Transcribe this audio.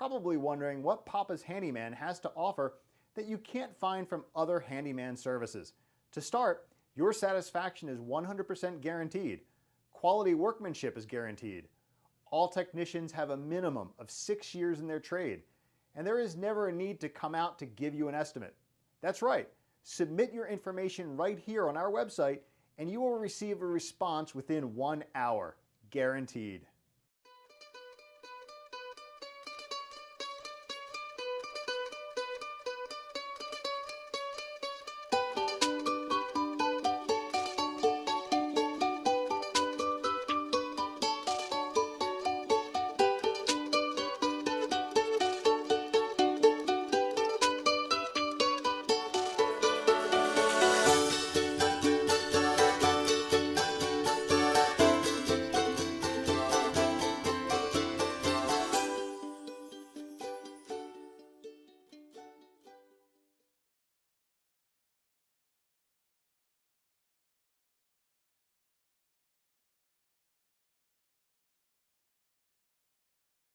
probably wondering what Papa's Handyman has to offer that you can't find from other handyman services. To start, your satisfaction is 100% guaranteed. Quality workmanship is guaranteed. All technicians have a minimum of 6 years in their trade, and there is never a need to come out to give you an estimate. That's right, submit your information right here on our website and you will receive a response within 1 hour, guaranteed.